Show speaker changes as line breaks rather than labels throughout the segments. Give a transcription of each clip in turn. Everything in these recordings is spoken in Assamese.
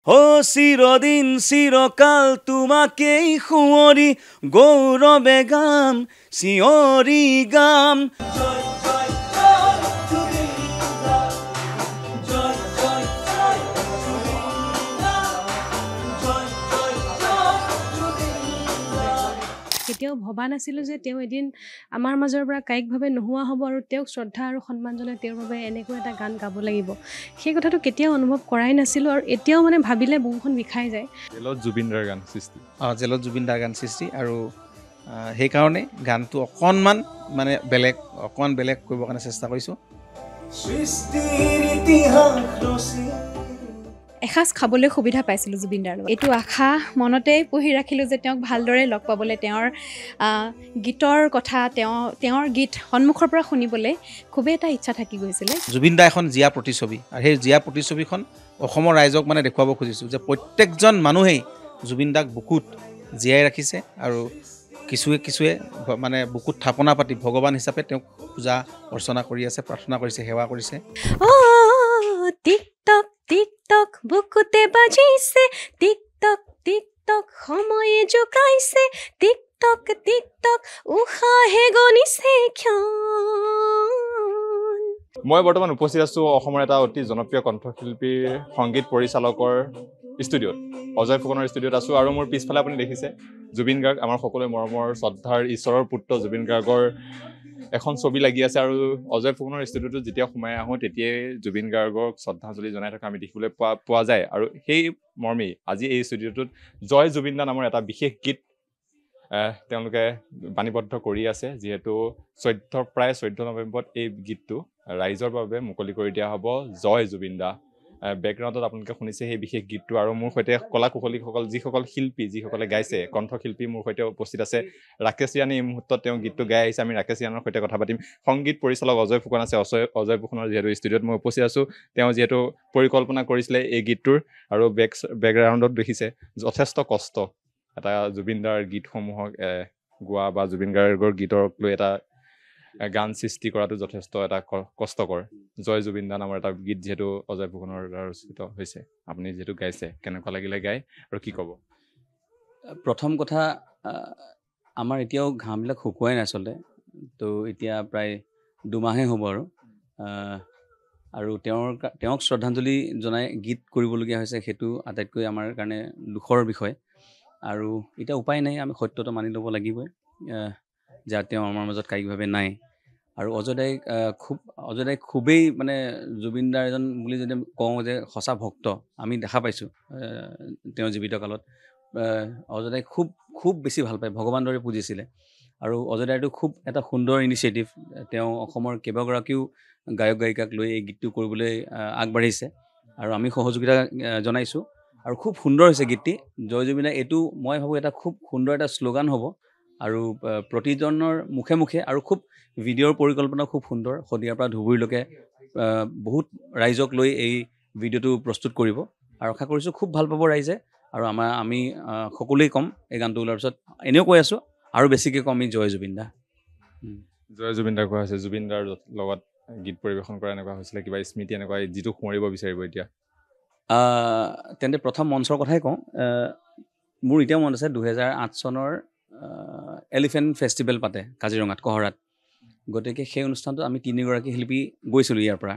ও চিৰদিন চিৰকাল তোমাকেই সুঁৱৰি গৌৰৱে গাম চিঞৰি গাম
কেতিয়াও ভবা নাছিলোঁ যে তেওঁ এদিন আমাৰ মাজৰ পৰা কায়িকভাৱে নোহোৱা হ'ব আৰু তেওঁক শ্ৰদ্ধা আৰু সন্মান জনাই তেওঁৰ বাবে এনেকুৱা এটা গান গাব লাগিব সেই কথাটো কেতিয়াও অনুভৱ কৰাই নাছিলোঁ আৰু এতিয়াও মানে ভাবিলে বুকুখন বিষাই যায়
জেলত জুবিনদাৰ গান সৃষ্টি
জেলত জুবিনদাৰ গান সৃষ্টি আৰু সেইকাৰণে গানটো অকণমান মানে অকণমান বেলেগ কৰিবৰ কাৰণে চেষ্টা কৰিছোঁ
সৃষ্টিৰ ইতিহাস ৰচি
এসাঁজ খাবলৈ সুবিধা পাইছিলোঁ জুবিনদাৰ লগত এইটো আশা মনতেই পুহি ৰাখিলোঁ যে তেওঁক ভালদৰে লগ পাবলৈ তেওঁৰ গীতৰ কথা তেওঁৰ গীত সন্মুখৰ পৰা শুনিবলৈ খুবেই এটা ইচ্ছা থাকি গৈছিলে
জুবিনদা এখন জীয়া প্ৰতিচ্ছবি আৰু সেই জীয়া প্ৰতিচ্ছবিখন অসমৰ ৰাইজক মানে দেখুৱাব খুজিছোঁ যে প্ৰত্যেকজন মানুহেই জুবিনদাক বুকুত জীয়াই ৰাখিছে আৰু কিছুৱে মানে বুকুত থাপনা পাতি ভগৱান হিচাপে তেওঁক পূজা অৰ্চনা কৰি আছে প্ৰাৰ্থনা কৰিছে সেৱা কৰিছে
টিকটক টিকটক বুকুতে বাজিছে টিকটক টিকটক সময়ে জোকাইছে টিকটক টিকটক উশাহে গনিছে ক্ষণ
মই বৰ্তমান উপস্থিত আছোঁ অসমৰ এটা অতি জনপ্ৰিয় কণ্ঠশিল্পীৰ সংগীত পৰিচালকৰ ষ্টুডিঅ'ত অজয় ফুকনৰ ষ্টুডিঅ'ত আছোঁ আৰু মোৰ পিছফালে আপুনি দেখিছে জুবিন গাৰ্গ আমাৰ সকলোৱে মৰমৰ শ্ৰদ্ধাৰ ঈশ্বৰৰ পুত্ৰ জুবিন গাৰ্গৰ এখন ছবি লাগি আছে আৰু অজয় ফুকনৰ ষ্টুডিঅ'টোত যেতিয়া সোমাই আহোঁ তেতিয়াই জুবিন গাৰ্গক শ্ৰদ্ধাঞ্জলি জনাই থকা আমি দেখিবলৈ পোৱা যায় আৰু সেই মৰ্মেই আজি এই ষ্টুডিঅ'টোত জয় জুবিনদা নামৰ এটা বিশেষ গীত তেওঁলোকে বাণীবদ্ধ কৰি আছে যিহেতু প্ৰায় 14 নৱেম্বৰত এই গীতটো ৰাইজৰ বাবে মুকলি কৰি দিয়া হ'ব জয় জুবিনদা বেকগ্ৰাউণ্ডত আপোনালোকে শুনিছে সেই বিশেষ গীতটো আৰু মোৰ সৈতে কলা কুশলীসকল যিসকল শিল্পী যিসকলে গাইছে কণ্ঠশিল্পী মোৰ সৈতে উপস্থিত আছে ৰাকেশ ৰিয়ানে এই মুহূৰ্তত তেওঁ গীতটো গাই আহিছে আমি ৰাকেশ ৰিয়ানৰ সৈতে কথা পাতিম সংগীত পৰিচালক অজয় ফুকন আছে অজয় ফুকনৰ যিহেতু ষ্টুডিঅ'ত মই উপস্থিত আছোঁ তেওঁ যিহেতু পৰিকল্পনা কৰিছিলে এই গীতটোৰ আৰু বেকগ্ৰাউণ্ডত দেখিছে যথেষ্ট কষ্ট এটা জুবিনদাৰ গীতসমূহক গোৱা বা জুবিন গাৰ্গৰ গীতক লৈ এটা গান সৃষ্টি কৰাটো যথেষ্ট এটা কষ্টকৰ জয় জুবিনদা নামৰ এটা গীত যিহেতু অজয় ফুকনৰ দ্বাৰা ৰচিত হৈছে আপুনি যিহেতু গাইছে কেনেকুৱা লাগিলে গাই আৰু কি ক'ব
প্ৰথম কথা আমাৰ এতিয়াও ঘামবিলাক শুকুৱাই নাই আচলতে তো এতিয়া প্ৰায় 2 মাহেই হ'ব আৰু তেওঁক শ্ৰদ্ধাঞ্জলি জনাই গীত কৰিবলগীয়া হৈছে সেইটো আটাইতকৈ আমাৰ কাৰণে দুখৰ বিষয় আৰু এতিয়া উপায় নাই আমি সত্যটো মানি ল'ব লাগিবই যে তেওঁ আমাৰ মাজত কায়িকভাৱে নাই আৰু অজয় দাই খুবেই মানে জুবিনদাৰ এজন বুলি যদি কওঁ যে সঁচা ভক্ত আমি দেখা পাইছোঁ তেওঁ জীৱিত কালত অজয় দাই খুব বেছি ভাল পায় ভগৱান দৰে পুজিছিলে আৰু অজয় দাইটো খুব এটা সুন্দৰ ইনিচিয়েটিভ তেওঁ অসমৰ কেইবাগৰাকীও গায়ক গায়িকাক লৈ এই গীতটো কৰিবলৈ আগবাঢ়িছে আৰু আমি সহযোগিতা জনাইছোঁ আৰু খুব সুন্দৰ হৈছে গীতটি জয় জুবিনদা এইটো মই ভাবোঁ এটা খুব সুন্দৰ এটা শ্লোগান হ'ব আৰু প্ৰতিজনৰ মুখে মুখে আৰু খুব ভিডিঅ'ৰ পৰিকল্পনা খুব সুন্দৰ শদিয়াৰ পৰা ধুবুৰীলৈকে বহুত ৰাইজক লৈ এই ভিডিঅ'টো প্ৰস্তুত কৰিব আৰু আশা কৰিছোঁ খুব ভাল পাব ৰাইজে আৰু আমি সকলোৱে ক'ম এই গানটো ওলোৱাৰ পিছত এনেও কৈ আছোঁ আৰু বেছিকৈ ক'ম আমি জয় জুবিনদা
জয় জুবিনদা কোৱা হৈছে জুবিনদাৰ লগত গীত পৰিৱেশন কৰা এনেকুৱা হৈছিলে কিবা স্মৃতি এনেকুৱা যিটো সোঁৱৰিব বিচাৰিব এতিয়া
তেন্তে প্ৰথম মঞ্চৰ কথাই কওঁ মোৰ এতিয়াও মনত আছে 2008 চনৰ এলিফেণ্ট ফেষ্টিভেল পাতে কাজিৰঙাত কহৰাত গতিকে সেই অনুষ্ঠানটোত আমি 3গৰাকী শিল্পী গৈছিলোঁ ইয়াৰ পৰা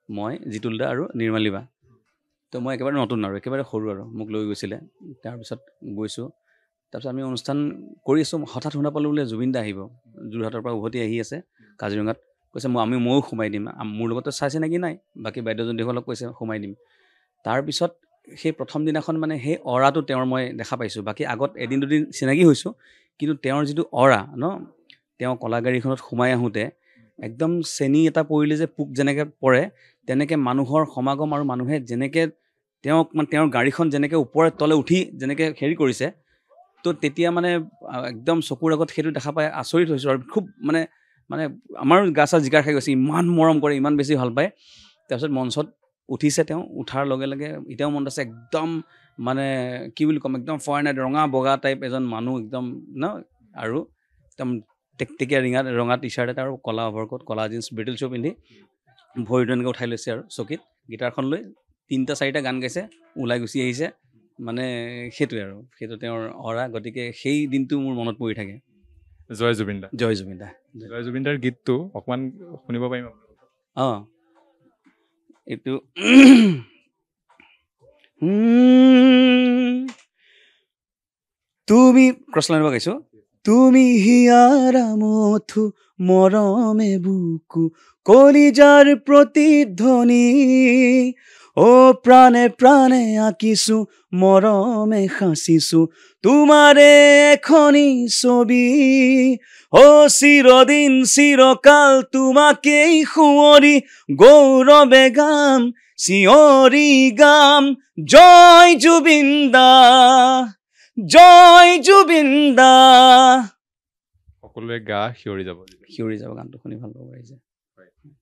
মই জিতুল দা আৰু নিৰ্মালী বা তো মই একেবাৰে নতুন আৰু একেবাৰে সৰু আৰু মোক লৈ গৈছিলে তাৰপিছত গৈছোঁ তাৰপিছত আমি অনুষ্ঠান কৰি আছোঁ হঠাৎ শুনা পালোঁ বোলে জুবিন দা আহিব যোৰহাটৰ পৰা উভতি আহি আছে কাজিৰঙাত কৈছে ময়ো সোমাই দিম মোৰ লগতো চাই চিনাকি নাই বাকী বাইদেউজনীসকলক কৈছে সোমাই দিম তাৰপিছত সেই প্ৰথম দিনাখন মানে সেই অৰাটো তেওঁৰ মই দেখা পাইছোঁ বাকী আগত এদিন দুদিন চিনাকি হৈছোঁ কিন্তু তেওঁৰ যিটো অৰা তেওঁ কলাগাড়ীখনত সোমাই আহোঁতে একদম চেনি এটা পৰিলে যে পোক যেনেকৈ পৰে তেনেকৈ মানুহৰ সমাগম আৰু মানুহে যেনেকৈ তেওঁৰ গাড়ীখন যেনেকৈ ওপৰে তলে উঠি যেনেকৈ হেৰি কৰিছে তো তেতিয়া মানে একদম চকুৰ আগত সেইটো দেখা পাই আচৰিত হৈছোঁ আৰু খুব মানে আমাৰ গা চা জিকাৰ খাই গৈছে ইমান মৰম কৰে ইমান বেছি ভাল পায় তাৰপিছত মঞ্চত উঠিছে তেওঁ উঠাৰ লগে লগে এতিয়াও মনত আছে একদম মানে কি বুলি ক'ম একদম ফৰেনাৰ ৰঙা বগা টাইপ এজন মানুহ একদম আৰু একদম টেকটেকীয়া ৰঙা টি চাৰ্ট এটা আৰু ক'লা অভাৰকোট ক'লা জিন্স ব্ৰিটিল শ্বু পিন্ধি ভৰিটো এনেকৈ উঠাই লৈছে আৰু চকীত গিটাৰখন লৈ 3টা 4টা গান গাইছে ওলাই গুচি আহিছে মানে সেইটোৱে আৰু সেইটো তেওঁৰ অৰা গতিকে সেই দিনটো মোৰ মনত পৰি থাকে
জয় জুবিন দা
জয় জুবিন দা
জয় জুবিন দাৰ গীতটো অকণমান শুনিব পাৰিম
এইটো
তুমি
ক্ৰছলাইন গাইছো
তুমি হিয়ারা মথু মরমে বুকু কলিজার প্রতিধ্বনি ও প্রাণে প্রাণে আঁকিছো মরমে হাসিছো তোমারে এখনি ছবি ও চিরদিন চিরকাল তোমাকেই শুঁৱৰি গৌৰৱে গাম চিঞৰি গাম জয় জুবিন দা জয় জুবিন দা
সকলোৱে গা শিয়ৰি যাব
গানটো শুনি ভাল পাব পাৰিছে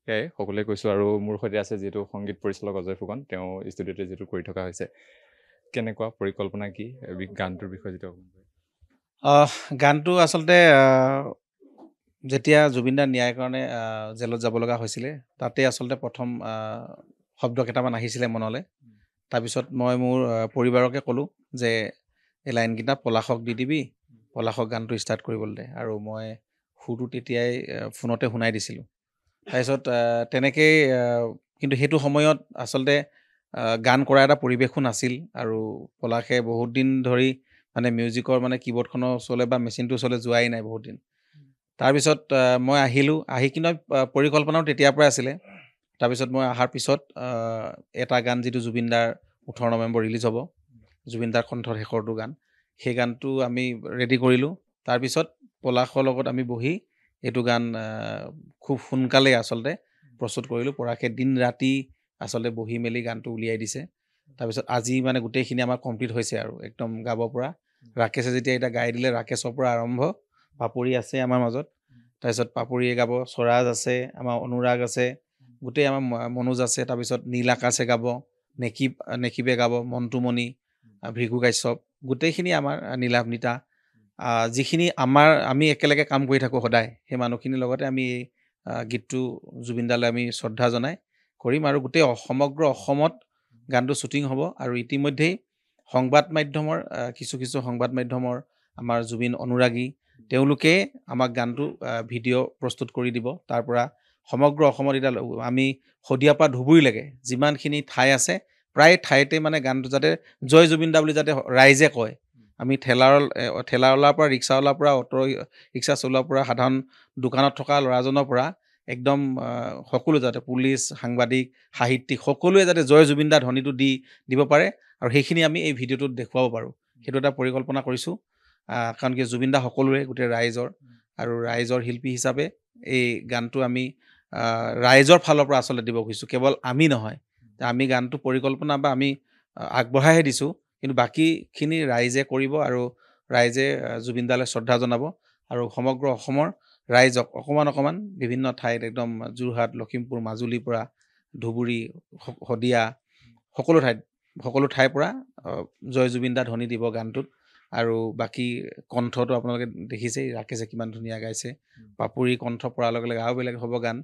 সেয়াই সকলোৱে কৈছোঁ আৰু মোৰ সৈতে আছে যিহেতু সংগীত পৰিচালক অজয় ফুকন তেওঁ ষ্টুডিঅ'তে যিটো কৰি থকা হৈছে কেনেকুৱা পৰিকল্পনা কি গানটোৰ বিষয়ে যিটো
গানটো আচলতে যেতিয়া জুবিন দাৰ ন্যায়ৰ কাৰণে জেলত যাব লগা হৈছিলে তাতে আচলতে প্ৰথম শব্দ কেইটামান আহিছিলে মনলৈ তাৰপিছত মই মোৰ পৰিবাৰকে ক'লোঁ যে এই লাইনকেইটা পলাশক দি দিবি পলাশক গানটো ষ্টাৰ্ট কৰিবলৈ দে আৰু মই সুৰটো তেতিয়াই ফোনতে শুনাই দিছিলোঁ তাৰপিছত তেনেকেই কিন্তু সেইটো সময়ত আচলতে গান কৰা এটা পৰিৱেশো নাছিল আৰু পলাশে বহুত দিন ধৰি মানে মিউজিকৰ মানে কীবৰ্ডখনৰ ওচৰলৈ বা মেচিনটোৰ ওচৰলৈ যোৱাই নাই বহুত দিন তাৰপিছত মই আহিলোঁ আহি কিনে পৰিকল্পনাও তেতিয়াৰ পৰাই আছিলে তাৰপিছত মই অহাৰ পিছত এটা গান যিটো জুবিন দাৰ 18 নৱেম্বৰ ৰিলিজ হ'ব জুবিন দাৰ কণ্ঠৰ শেষৰটো গান সেই গানটো আমি ৰেডি কৰিলোঁ তাৰপিছত পলাশৰ লগত আমি বহি এইটো গান খুব সোনকালে আচলতে প্ৰস্তুত কৰিলোঁ পৰাশে দিন ৰাতি আচলতে বহি মেলি গানটো উলিয়াই দিছে তাৰপিছত আজি মানে গোটেইখিনি আমাৰ কমপ্লিট হৈছে আৰু একদম গাব পৰা ৰাকেশে যেতিয়া এটা গাই দিলে ৰাকেশৰ পৰা আৰম্ভ পাপৰি আছে আমাৰ মাজত তাৰপিছত পাপৰিয়ে গাব স্বৰাজ আছে আমাৰ অনুৰাগ আছে গোটেই আমাৰ মনোজ আছে তাৰপিছত নীল আকাশে গাব নেকিবে গাব মন্টুমণি ভৃগু কাশ্যপ গোটেইখিনি আমাৰ নীলাভনীতা যিখিনি আমি একেলগে কাম কৰি থাকোঁ সদায় সেই মানুহখিনিৰ লগতে আমি এই গীতটো জুবিন দালৈ আমি শ্ৰদ্ধা জনাই কৰিম আৰু গোটেই সমগ্ৰ অসমত গানটো শ্বুটিং হ'ব আৰু ইতিমধ্যেই সংবাদ মাধ্যমৰ কিছু সংবাদ মাধ্যমৰ আমাৰ জুবিন অনুৰাগী তেওঁলোকে আমাক গানটো ভিডিঅ' প্ৰস্তুত কৰি দিব তাৰ পৰা সমগ্ৰ অসমত এতিয়া আমি শদিয়াৰ পৰা ধুবুৰীলৈকে যিমানখিনি ঠাই আছে প্ৰায় ঠাইতে মানে গানটো যাতে জয় জুবিন দা বুলি যাতে ৰাইজে কয় আমি ঠেলাৱালাৰ পৰা ৰিক্সাৱালাৰ পৰা অটো ৰিক্সা চলোৱাৰ পৰা সাধাৰণ দোকানত থকা ল'ৰাজনৰ পৰা একদম সকলো যাতে পুলিচ সাংবাদিক সাহিত্যিক সকলোৱে যাতে জয় জুবিন দা ধ্বনিটো দিব পাৰে আৰু সেইখিনি আমি এই ভিডিঅ'টোত দেখুৱাব পাৰোঁ সেইটো এটা পৰিকল্পনা কৰিছোঁ কাৰণ কি জুবিন দা সকলোৰে গোটেই ৰাইজৰ আৰু ৰাইজৰ শিল্পী হিচাপে এই গানটো আমি ৰাইজৰ ফালৰ পৰা আচলতে দিব খুজিছোঁ কেৱল আমি নহয় আমি গানটো পৰিকল্পনা বা আমি আগবঢ়াইহে দিছোঁ কিন্তু বাকীখিনি ৰাইজে কৰিব আৰু ৰাইজে জুবিন দালৈ শ্ৰদ্ধা জনাব আৰু সমগ্ৰ অসমৰ ৰাইজক অকণমান বিভিন্ন ঠাইত একদম যোৰহাট লখিমপুৰ মাজুলীৰ পৰা ধুবুৰী শদিয়া সকলো ঠাইৰ পৰা জয় জুবিন দা ধ্বনি দিব গানটোত আৰু বাকী কণ্ঠটো আপোনালোকে দেখিছেই ৰাকেশে কিমান ধুনীয়া গাইছে পাপৰি কণ্ঠ পৰাৰ লগে লগে আৰু বেলেগ হ'ব গান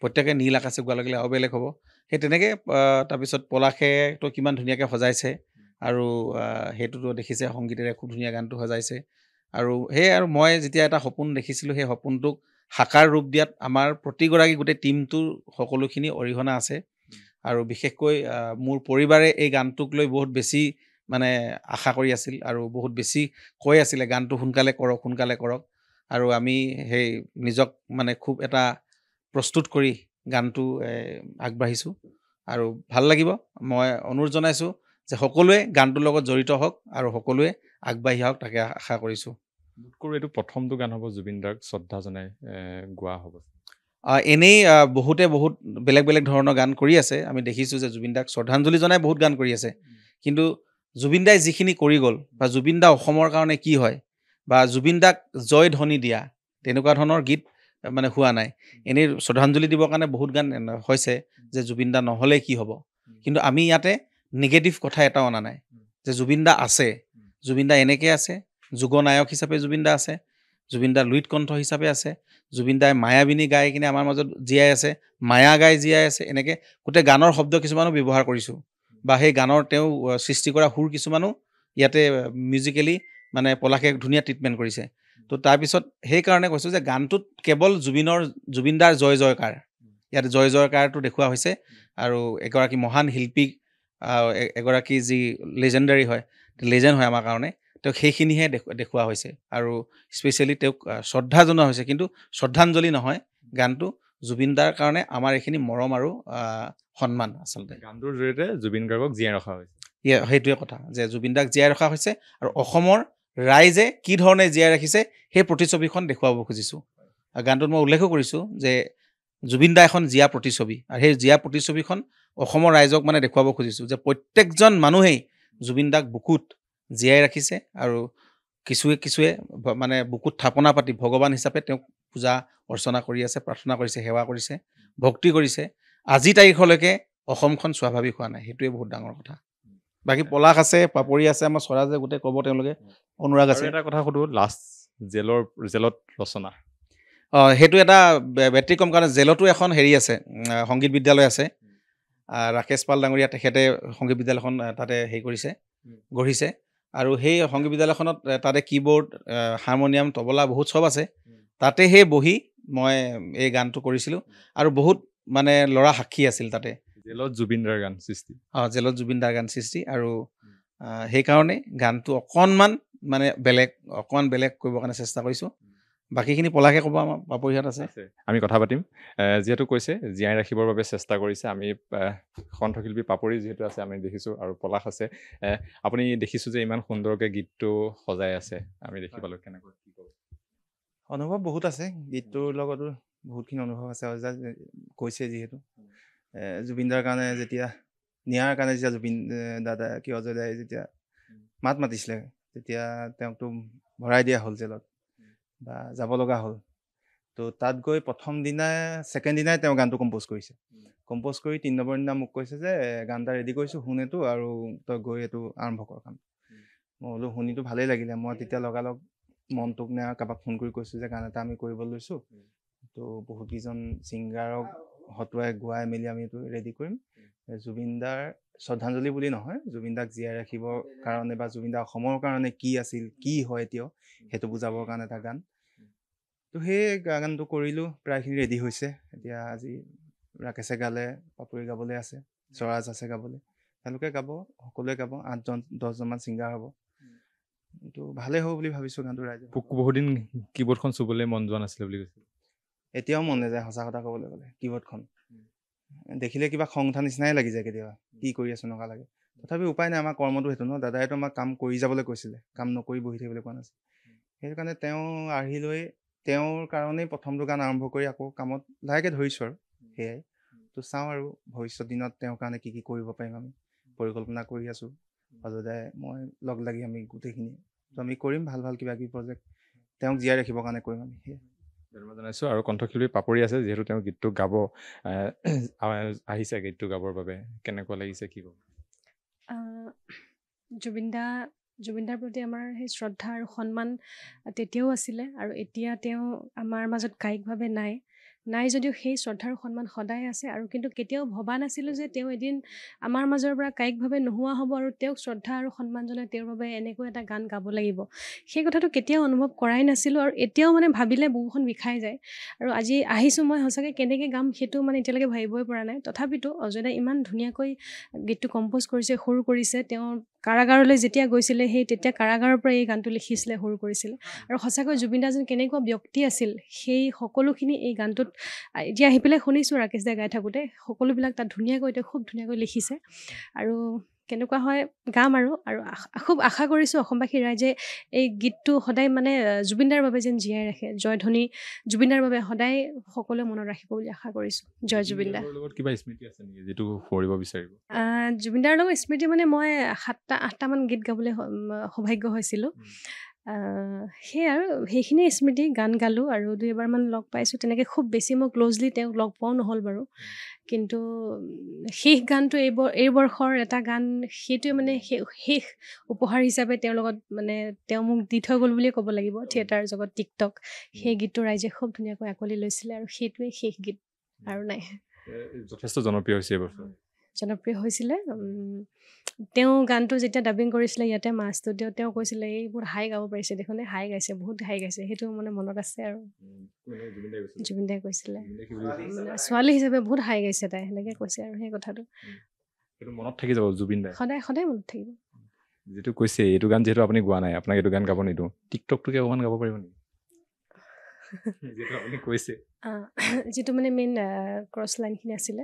প্ৰত্যেকে নীল আকাশে গোৱাৰ লগে লগে আৰু বেলেগ হ'ব সেই তেনেকৈ তাৰপিছত পলাশেতো কিমান ধুনীয়াকৈ সজাইছে আৰু সেইটোতো দেখিছে সংগীতেৰে খুব ধুনীয়া গানটো সজাইছে আৰু সেয়ে আৰু মই যেতিয়া এটা সপোন দেখিছিলোঁ সেই সপোনটোক সাকাৰ ৰূপ দিয়াত আমাৰ প্ৰতিগৰাকী গোটেই টীমটোৰ সকলোখিনি অৰিহণা আছে আৰু বিশেষকৈ মোৰ পৰিবাৰে এই গানটোক লৈ বহুত বেছি মানে আশা কৰি আছিল আৰু বহুত বেছি কৈ আছিলে গানটো সোনকালে কৰক আৰু আমি সেই নিজক মানে খুব এটা প্ৰস্তুত কৰি গানটো আগবাঢ়িছোঁ আৰু ভাল লাগিব মই অনুৰোধ জনাইছোঁ যে সকলোৱে গানটোৰ লগত জড়িত হওক আৰু সকলোৱে আগবাঢ়ি আহক তাকে আশা কৰিছোঁ
এইটো প্ৰথমটো গান হ'ব জুবিন দাক শ্ৰদ্ধা জনাই গোৱা হ'ব
এনেই বহুত বেলেগ ধৰণৰ গান কৰি আছে আমি দেখিছোঁ যে জুবিন দাক শ্ৰদ্ধাঞ্জলি জনাই বহুত গান কৰি আছে কিন্তু জুবিন দাই যিখিনি কৰি গ'ল বা জুবিন দা অসমৰ কাৰণে কি হয় বা জুবিন দাক জয় ধ্বনি দিয়া তেনেকুৱা ধৰণৰ গীত মানে হোৱা নাই এনেই শ্ৰদ্ধাঞ্জলি দিবৰ কাৰণে বহুত গান হৈছে যে জুবিন দা নহ'লে কি হ'ব কিন্তু আমি ইয়াতে নিগেটিভ কথা এটাও অনা নাই যে জুবিন দা আছে জুবিন দা এনেকৈ আছে যুগনায়ক হিচাপে জুবিন দা আছে জুবিন দা লুইট কণ্ঠ হিচাপে আছে জুবিন দাই মায়াবিনী গাই কিনে আমাৰ মাজত জীয়াই আছে মায়া গাই জীয়াই আছে এনেকৈ গোটেই গানৰ শব্দ কিছুমানো ব্যৱহাৰ কৰিছোঁ বা সেই গানৰ তেওঁ সৃষ্টি কৰা সুৰ কিছুমানো ইয়াতে মিউজিকেলি মানে পলাশে ধুনীয়া ট্ৰিটমেণ্ট কৰিছে। তো তাৰপিছত সেইকাৰণে কৈছোঁ যে গানটোত কেৱল জুবিনদাৰ জয় জয়কাৰ, ইয়াত জয় জয়কাৰটো দেখুওৱা হৈছে আৰু এগৰাকী মহান শিল্পী, এগৰাকী যি লেজেণ্ডাৰী হয়, লেজেণ্ড হয় আমাৰ কাৰণে, তেওঁক সেইখিনিহে দেখুওৱা হৈছে আৰু স্পেচিয়েলি তেওঁক শ্ৰদ্ধা জনোৱা হৈছে। কিন্তু শ্ৰদ্ধাঞ্জলি নহয়, গানটো জুবিনদাৰ কাৰণে আমাৰ এইখিনি মৰম আৰু সন্মান। আচলতে
গানটোৰ জৰিয়তে জুবিন গাৰ্গক জীয়াই ৰখা হৈছে।
সেইটোৱে কথা যে জুবিনদাক জীয়াই ৰখা হৈছে আৰু অসমৰ ৰাইজে কি ধৰণে জীয়াই ৰাখিছে সেই প্ৰতিচ্ছবিখন দেখুৱাব খুজিছোঁ। গানটোত মই উল্লেখো কৰিছোঁ যে জুবিনদা এখন জীয়া প্ৰতিচ্ছবি, আৰু সেই জীয়া প্ৰতিচ্ছবিখন অসমৰ ৰাইজক মানে দেখুৱাব খুজিছোঁ যে প্ৰত্যেকজন মানুহেই জুবিনদাক বুকুত জীয়াই ৰাখিছে আৰু কিছুৱে মানে বুকুত থাপনা পাতি ভগৱান হিচাপে তেওঁক পূজা অৰ্চনা কৰি আছে, প্ৰাৰ্থনা কৰিছে, সেৱা কৰিছে, ভক্তি কৰিছে। আজি তাৰিখলৈকে অসমখন স্বাভাৱিক হোৱা নাই, সেইটোৱে বহুত ডাঙৰ কথা। বাকী পলাশ আছে, পাপৰি আছে, আমাৰ স্বৰাজে গোটেই ক'ব, তেওঁলোকে অনুৰাগ আছে।
এটা কথা সুধো, লাষ্ট জেলত ৰচনা
সেইটো এটা ব্যতিক্ৰম, কাৰণ জেলতো এখন হেৰি আছে, সংগীত বিদ্যালয় আছে। ৰাকেশ পাল ডাঙৰীয়া তেখেতে সংগীত বিদ্যালয়খন তাতে হেৰি কৰিছে, গঢ়িছে। আৰু সেই সংগীত বিদ্যালয়খনত তাতে কীবৰ্ড, হাৰমনিয়াম, তবলা বহুত চব আছে। তাতে সেই বহি মই এই গানটো কৰিছিলোঁ আৰু বহুত মানে ল'ৰা সাক্ষী আছিল তাতে।
জেলত জুবিনদাৰ গান সৃষ্টি,
জেলত জুবিনদাৰ গান সৃষ্টি, আৰু সেইকাৰণে গানটো অকণমান মানে অকণমান বেলেগ কৰিবৰ কাৰণে চেষ্টা কৰিছোঁ। বাকীখিনি পলাশে ক'ব, আমাৰ পাপৰিহাত আছে,
আমি কথা পাতিম। যিহেতু কৈছে জীয়াই ৰাখিবৰ বাবে চেষ্টা কৰিছে, আমি কণ্ঠশিল্পী পাপৰি যিহেতু আছে আমি দেখিছোঁ, আৰু পলাশ আছে। আপুনি দেখিছোঁ যে ইমান সুন্দৰকৈ গীতটো সজাই আছে, আমি দেখি পালোঁ, কেনেকৈ কি ক'ব?
অনুভৱ বহুত আছে, গীতটোৰ লগতো বহুতখিনি অনুভৱ আছে। কৈছে যিহেতু জুবিনদাৰ কাৰণে যেতিয়া নিয়াৰ কাৰণে যেতিয়া জুবিন দাদা অজয় দাই যেতিয়া মাত মাতিছিলে, তেতিয়া তেওঁকতো ভৰাই দিয়া হ'ল জেলত বা যাব লগা হ'ল। তো তাত গৈ প্ৰথম দিনাই ছেকেণ্ড দিনাই তেওঁ গানটো কম্প'জ কৰিছে। কম্প'জ কৰি 3 নম্বৰ দিনা মোক কৈছে যে গান এটা ৰেডি কৰিছোঁ, শুন এইটো, আৰু তই গৈ এইটো আৰম্ভ কৰ কাম। মই বোলো শুনিতো ভালেই লাগিলে। মই তেতিয়া লগালগ মনটোক নে কাৰোবাক ফোন কৰি কৈছোঁ যে গান এটা আমি কৰিব লৈছোঁ, তো বহুতকেইজন ছিংগাৰক হতুৱাই গোৱাই মেলি আমি এইটো ৰেডি কৰিম। জুবিনদাৰ শ্ৰদ্ধাঞ্জলি বুলি নহয়, জুবিনদাক জীয়াই ৰাখিবৰ কাৰণে বা জুবিনদা অসমৰ কাৰণে কি আছিল, কি হয় এতিয়াও, সেইটো বুজাবৰ কাৰণে এটা গান। তো সেই গানটো কৰিলোঁ, প্ৰায়খিনি ৰেডি হৈছে। এতিয়া আজি ৰাকেশে গালে, পাপৰি গাবলৈ আছে, স্বৰাজ আছে গাবলৈ, তেওঁলোকে গাব, সকলোৱে গাব, 8-10জনমান ছিংগাৰ হ'ব। তো ভালেই হ'ব বুলি ভাবিছোঁ গানটো ৰাইজে।
বহুদিন কীবৰ্ডখন চুবলৈ মন যোৱা নাছিলে বুলি কৈছিল।
এতিয়াও মন নাযায়, সঁচা কথা ক'বলৈ গ'লে। কীবৰ্ডখন দেখিলে কিবা খং উঠা নিচিনাই লাগি যায় কেতিয়াবা, কি কৰি আছোঁ এনেকুৱা লাগে। তথাপি উপায় নাই, আমাৰ কৰ্মটো সেইটো ন। দাদাইতো আমাক কাম কৰি যাবলৈ কৈছিলে, কাম নকৰি বহি থাকিবলৈ কোৱা নাছিল। সেইটো কাৰণে তেওঁ আৰ্হি লৈ তেওঁৰ কাৰণেই প্ৰথমটো গান আৰম্ভ কৰি আকৌ কামত লাহেকৈ ধৰিছোঁ আৰু সেয়াই। তো চাওঁ আৰু ভৱিষ্যত দিনত তেওঁৰ কাৰণে কি কি কৰিব পাৰিম আমি পৰিকল্পনা কৰি আছোঁ। অজয় দাই মই লগ লাগি আমি গোটেইখিনি, তো আমি কৰিম ভাল ভাল কিবা কিবি প্ৰজেক্ট তেওঁক জীয়াই ৰাখিবৰ কাৰণে কৰিম আমি। সেয়াই
ধন্যবাদ জনাইছোঁ। আৰু কণ্ঠশিল্পী পাপৰি আছে, যিহেতু তেওঁ গীতটো গাব আহিছে, গীতটো গাবৰ বাবে কেনেকুৱা লাগিছে, কি ক'ব?
জুবিনদাৰ প্ৰতি আমাৰ সেই শ্ৰদ্ধা আৰু সন্মান তেতিয়াও আছিলে, আৰু এতিয়া তেওঁ আমাৰ মাজত কায়িকভাৱে নাই যদিও সেই শ্ৰদ্ধা আৰু সন্মান সদায় আছে। আৰু কিন্তু কেতিয়াও ভবা নাছিলোঁ যে তেওঁ এদিন আমাৰ মাজৰ পৰা কায়িকভাৱে নোহোৱা হ'ব, আৰু তেওঁক শ্ৰদ্ধা আৰু সন্মান জনাই তেওঁৰ বাবে এনেকৈ এটা গান গাব লাগিব, সেই কথাটো কেতিয়াও অনুভৱ কৰাই নাছিলোঁ। আৰু এতিয়াও মানে ভাবিলে বুকুখন বিষাই যায়। আৰু আজি আহিছোঁ মই, সঁচাকৈ কেনেকৈ গাম সেইটো মানে এতিয়ালৈকে ভাবিবই পৰা নাই। তথাপিতো অজয় দাই ইমান ধুনীয়াকৈ গীতটো কম্প'জ কৰিছে, সুৰ কৰিছে। তেওঁ কাৰাগাৰলৈ যেতিয়া গৈছিলে, তেতিয়া কাৰাগাৰৰ পৰা এই গানটো লিখিছিলে, সুৰ কৰিছিলে। আৰু সঁচাকৈ জুবিনদা যেন কেনেকুৱা ব্যক্তি আছিল, সেই সকলোখিনি এই গানটোত এতিয়া আহি পেলাই শুনিছোঁ ৰাকেশ দাই গাই থাকোঁতে, সকলোবিলাক তাত ধুনীয়াকৈ তেওঁ খুব ধুনীয়াকৈ লিখিছে। আৰু কেনেকুৱা হয় গাম, আৰু খুব আশা কৰিছোঁ অসমবাসী ৰাইজে এই গীতটো সদায় মানে জুবিনদাৰ বাবে যেন জীয়াই ৰাখে। জয়ধ্বনি জুবিনদাৰ বাবে সদায় সকলোৱে মনত ৰাখিব বুলি আশা কৰিছোঁ। জয় জুবিনদা।
লগত কিবা স্মৃতি আছে নেকি যিটো কৰিব বিচাৰিব?
জুবিনদাৰ লগত স্মৃতি মানে মই 7-8টামান গীত গাবলৈ সৌভাগ্য হৈছিলোঁ। সেয়াই আৰু সেইখিনিয়ে স্মৃতি। গান গালোঁ আৰু 2-এবাৰমান লগ পাইছোঁ। তেনেকৈ খুব বেছি মই ক্ল'জলি তেওঁক লগ পোৱাও নহ'ল বাৰু। কিন্তু শেষ গানটো এই বৰ্ষৰ এটা গান, সেইটোৱে মানে শেষ উপহাৰ হিচাপে তেওঁৰ লগত মানে তেওঁ মোক দি থৈ গ'ল বুলিয়ে ক'ব লাগিব। থিয়েটাৰ জগত, টিকটক, সেই গীতটো ৰাইজে খুব ধুনীয়াকৈ আঁকোৱালি লৈছিলে, আৰু সেইটোৱে শেষ গীত আৰু নাই।
যথেষ্ট জনপ্ৰিয় হৈছে এইবছৰ।
জনপ্ৰিয় হৈছিলে তেওঁ গানটো যেতিয়া ডাবিং কৰিছিলে ইয়াতে মা ষ্টুডিঅ'ত তেওঁ কৈছিলে এই বহুত হাই গাব পাৰিছে দেখোন হাই গাইছে বহুত হাই গাইছে সেইটো মানে মনত আছে আৰু জুবিন দাই কৈছিলে মানে ছোৱালী হিচাপে বহুত হাই গাইছে তাই সেনেকৈ কৈছে আৰু সেই কথাটো
মনত থাকি যাব জুবিন দাই
সদায় সদায় মনত থাকিব
যিটো কৈছে এইটো গান যিহেতু আপুনি গোৱা নাই আপোনাক এইটো গান গাব নিদিওঁ টিকটকটোকে অকণমান গাব পাৰিব নেকি যিটো আপুনি কৈছে
যিটো মানে মেইন ক্ৰছ লাইনখিনি আছিলে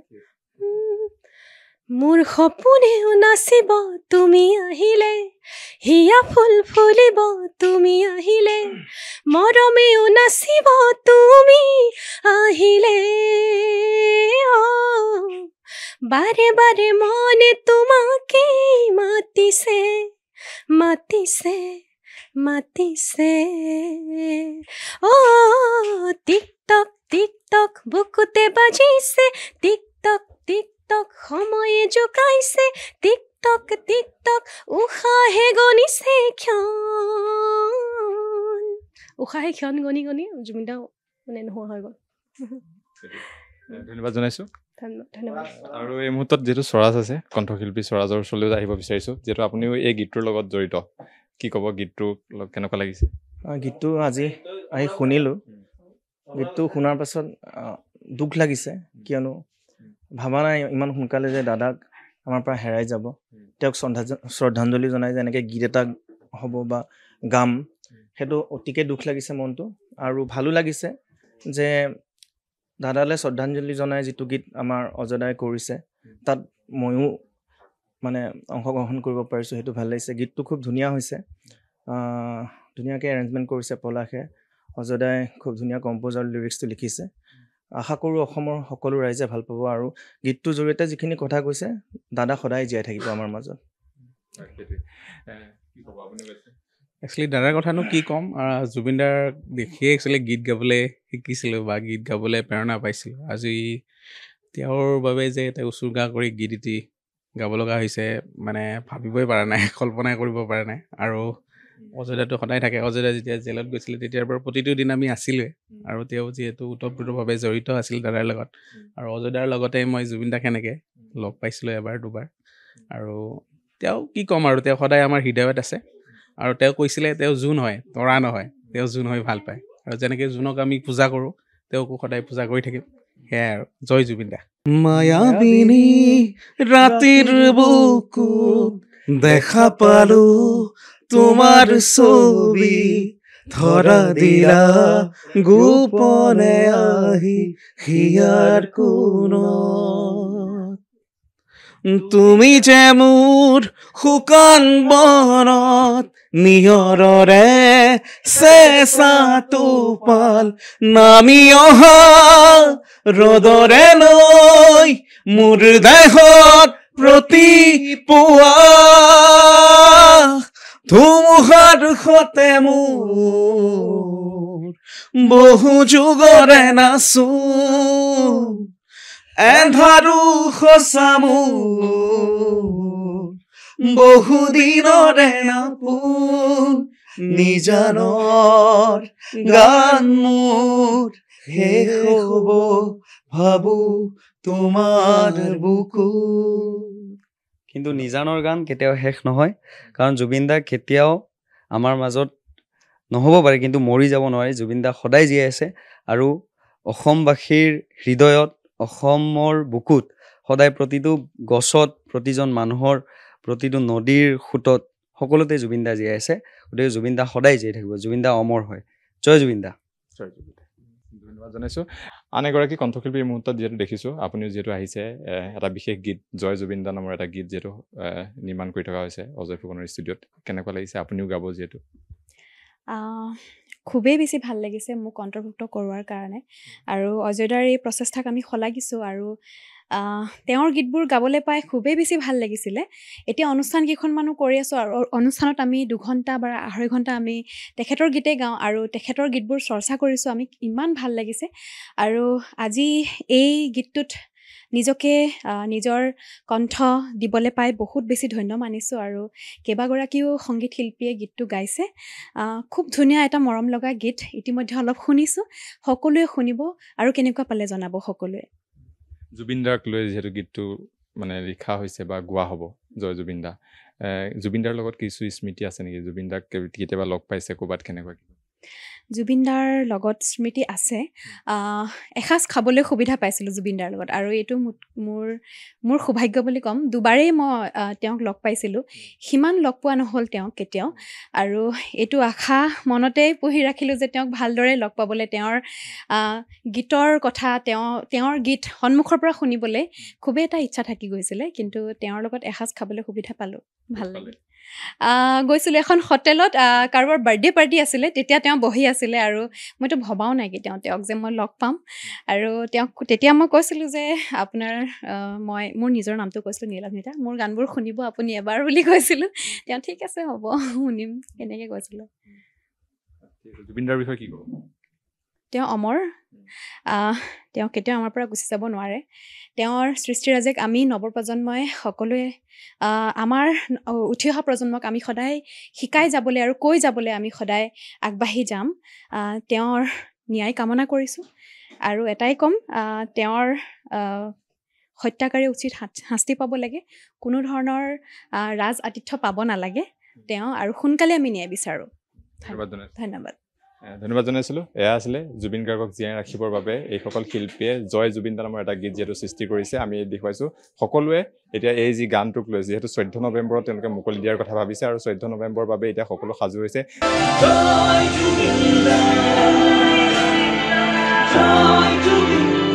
মোৰ সপোনেও নাচিব তুমি আহিলে হিয়া ফুল ফুলিব তুমি আহিলে মৰমেও নাচিব তুমি আহিলে বাৰে বাৰে মনে তোমাকে মাতিছে মাতিছে মাতিছে টিকটক টিকটক বুকুতে বাজিছে টিকটক টিকটক সময়ে জোকাইছে টিকটক টিকটক উশাহে গণিছে ক্ষণ উশাহে ক্ষণ গণি গণি জুবিন দা মানে নোহোৱা হৈ গ'ল
ধন্যবাদ জনাইছোঁ
ধন্যবাদ
আৰু এই মুহূৰ্তত যিহেতু স্বৰাজ আছে কণ্ঠশিল্পী স্বৰাজৰ ওচৰলৈ আহিব বিচাৰিছোঁ যিহেতু আপুনিও এই গীতটোৰ লগত জড়িত কি ক'ব গীতটো কেনেকুৱা লাগিছে
গীতটো আজি আহি শুনিলোঁ গীতটো শুনাৰ পাছত দুখ লাগিছে কিয়নো ভাবা নাই ইমান সোনকালে যে দাদাক আমাৰ পৰা হেৰাই যাব তেওঁক শ্ৰদ্ধাঞ্জলি জনাই যে এনেকৈ গীত এটা হ'ব বা গাম সেইটো অতিকে দুখ লাগিছে মনটো আৰু ভালো লাগিছে যে দাদালৈ শ্ৰদ্ধাঞ্জলি জনাই যিটো গীত আমাৰ অজদাই কৰিছে তাত ময়ো মানে অংশগ্ৰহণ কৰিব পাৰিছোঁ সেইটো ভাল লাগিছে গীতটো খুব ধুনীয়া হৈছে ধুনীয়াকৈ এৰেঞ্জমেণ্ট কৰিছে পলাশে অজদাই খুব ধুনীয়া কম্প'জাৰ লিৰিক্সটো লিখিছে আশা কৰোঁ অসমৰ সকলো ৰাইজে ভাল পাব আৰু গীতটোৰ জৰিয়তে যিখিনি কথা কৈছে দাদা সদায় জীয়াই থাকিব আমাৰ মাজত
একচুৱেলি দাদাৰ কথানো কি ক'ম জুবিন দাৰ দেখিয়ে একচুৱেলি গীত গাবলৈ শিকিছিলোঁ বা গীত গাবলৈ প্ৰেৰণা পাইছিলোঁ আজি তেওঁৰ বাবে যে তেওঁ উচৰ্গা কৰি গীত এটি গাব লগা হৈছে মানে ভাবিবই পৰা নাই কল্পনাই কৰিব পৰা নাই আৰু অজদাটো সদায় থাকে অজদা যেতিয়া জেলত গৈছিলে তেতিয়াৰ পৰা প্ৰতিটো দিন আমি আছিলোৱে আৰু তেওঁ যিহেতু ওতঃপ্ৰোতভাৱে জড়িত আছিল দাদাৰ লগত আৰু অজদাৰ লগতে মই জুবিন দাক সেনেকৈ লগ পাইছিলোঁ এবাৰ দুবাৰ আৰু তেওঁ কি ক'ম আৰু তেওঁ সদায় আমাৰ হৃদয়ত আছে আৰু তেওঁ কৈছিলে তেওঁ জোন হয় তৰা নহয় তেওঁ জোন হৈ ভাল পায় আৰু যেনেকৈ জোনক আমি পূজা কৰোঁ তেওঁকো সদায় পূজা কৰি থাকিম সেয়াই আৰু জয় জুবিন দা
মায়াবিনী ৰাতিৰ বুকুত দেখা পালো তোমাৰ ছবি ধৰা দিলা গোপনে আহি হিয়াৰ কোণত তুমি যে মোৰ শুকান বনত নিয়ৰৰে চেঁচা টোপাল নামি অহা ৰ'দৰে লৈ মোৰ দেহত প্ৰতি পুৱা ধুমুহাৰ সতে মোৰ বহু যুগৰে নাচো এন্ধাৰো সঁচা মোৰ বহু দিনৰে নাপোন নিজানৰ গান মোৰ শেষ হ'ব ভাবো তোমাৰ বুকু
কিন্তু নিজানৰ গান কেতিয়াও শেষ নহয় কাৰণ জুবিন দা কেতিয়াও আমাৰ মাজত নহ'ব পাৰে কিন্তু মৰি যাব নোৱাৰে জুবিন দা সদায় জীয়াই আছে আৰু অসমবাসীৰ হৃদয়ত অসমৰ বুকুত সদায় প্ৰতিটো গছত প্ৰতিজন মানুহৰ প্ৰতিটো নদীৰ সোঁতত সকলোতে জুবিন দা জীয়াই আছে গতিকে জুবিন দা সদায় জীয়াই থাকিব জুবিন দা অমৰ হয় জয় জুবিন দা
ধন্যবাদ জনাইছোঁ আন এগৰাকী কণ্ঠশিল্পীৰ মুহূৰ্তত যিহেতু দেখিছোঁ আপুনিও যিহেতু আহিছে এটা বিশেষ গীত জয় জুবিন দা নামৰ এটা গীত যিহেতু নিৰ্মাণ কৰি থকা হৈছে অজয় ফুকনৰ ষ্টুডিঅ'ত কেনেকুৱা লাগিছে আপুনিও গাব যিহেতু
খুবেই বেছি ভাল লাগিছে মোক অন্তৰ্ভুক্ত কৰোৱাৰ কাৰণে আৰু অজয়দাৰ এই প্ৰচেষ্টাক আমি শলাগিছোঁ আৰু তেওঁৰ গীতবোৰ গাবলৈ পাই খুবেই বেছি ভাল লাগিছিলে এতিয়া অনুষ্ঠান কেইখনমানো কৰি আছোঁ আৰু অনুষ্ঠানত আমি 2 ঘণ্টা বা 2.5 ঘণ্টা আমি তেখেতৰ গীতেই গাওঁ আৰু তেখেতৰ গীতবোৰ চৰ্চা কৰিছোঁ আমি ইমান ভাল লাগিছে আৰু আজি এই গীতটোত নিজকে নিজৰ কণ্ঠ দিবলৈ পাই বহুত বেছি ধন্য মানিছোঁ আৰু কেইবাগৰাকীও সংগীত শিল্পীয়ে গীতটো গাইছে খুব ধুনীয়া এটা মৰম লগা গীত ইতিমধ্যে অলপ শুনিছোঁ সকলোৱে শুনিব আৰু কেনেকুৱা পালে জনাব সকলোৱে
জুবিন দাক লৈ যিহেতু গীতটো মানে লিখা হৈছে বা গোৱা হ'ব জয় জুবিন দা জুবিনদাৰ লগত কিছু স্মৃতি আছে নেকি জুবিন দাক কেতিয়াবা লগ পাইছে ক'ৰবাত কেনেকুৱা
জুবিনদাৰ লগত স্মৃতি আছে এসাঁজ খাবলৈ সুবিধা পাইছিলোঁ জুবিনদাৰ লগত আৰু এইটো মোৰ সৌভাগ্য বুলি ক'ম দুবাৰেই মই তেওঁক লগ পাইছিলোঁ সিমান লগ পোৱা নহ'ল তেওঁক কেতিয়াও আৰু এইটো আশা মনতেই পুহি ৰাখিলোঁ যে তেওঁক ভালদৰে লগ পাবলৈ তেওঁৰ গীতৰ কথা তেওঁৰ গীত সন্মুখৰ পৰা শুনিবলৈ খুবেই এটা ইচ্ছা থাকি গৈছিলে কিন্তু তেওঁৰ লগত এসাঁজ খাবলৈ সুবিধা পালোঁ ভাল লাগিল গৈছিলোঁ এখন হোটেলত কাৰোবাৰ বাৰ্থডে পাৰ্টি আছিলে তেতিয়া তেওঁ বহি আছিলে আৰু মইতো ভবাও নাই কি তেওঁক যে মই লগ পাম আৰু তেওঁক তেতিয়া মই কৈছিলোঁ যে আপোনাৰ মোৰ নিজৰ নামটো কৈছিলোঁ নীলাভনীতা মোৰ গানবোৰ শুনিব আপুনি এবাৰ বুলি কৈছিলোঁ তেওঁ ঠিক আছে হ'ব শুনিম এনেকৈ কৈছিলোঁ
জুবিনদাৰ বিষয়ে কি ক'ব
তেওঁ অমৰ তেওঁ কেতিয়াও আমাৰ পৰা গুচি যাব নোৱাৰে তেওঁৰ সৃষ্টিৰাজীক আমি নৱপ্ৰজন্মই সকলোৱে আমাৰ উঠি অহা প্ৰজন্মক আমি সদায় শিকাই যাবলৈ আৰু কৈ যাবলৈ আমি সদায় আগবাঢ়ি যাম তেওঁৰ ন্যায় কামনা কৰিছোঁ আৰু এটাই ক'ম তেওঁৰ হত্যাকাৰী উচিত শাস্তি পাব লাগে কোনো ধৰণৰ ৰাজ আতিথ্য পাব নালাগে তেওঁ আৰু সোনকালে আমি ন্যায় বিচাৰোঁ
ধন্যবাদ জনাইছিলোঁ এয়া আছিলে জুবিন গাৰ্গক জীয়াই ৰাখিবৰ বাবে এইসকল শিল্পীয়ে জয় জুবিন দা নামৰ এটা গীত যিহেতু সৃষ্টি কৰিছে আমি দেখুৱাইছোঁ সকলোৱে এতিয়া এই যি গানটোক লৈ যিহেতু 14 নৱেম্বৰত তেওঁলোকে মুকলি দিয়াৰ কথা ভাবিছে আৰু 14 নৱেম্বৰৰ বাবে এতিয়া সকলো সাজু হৈছে জয় জুবিন দা জয় জুবিন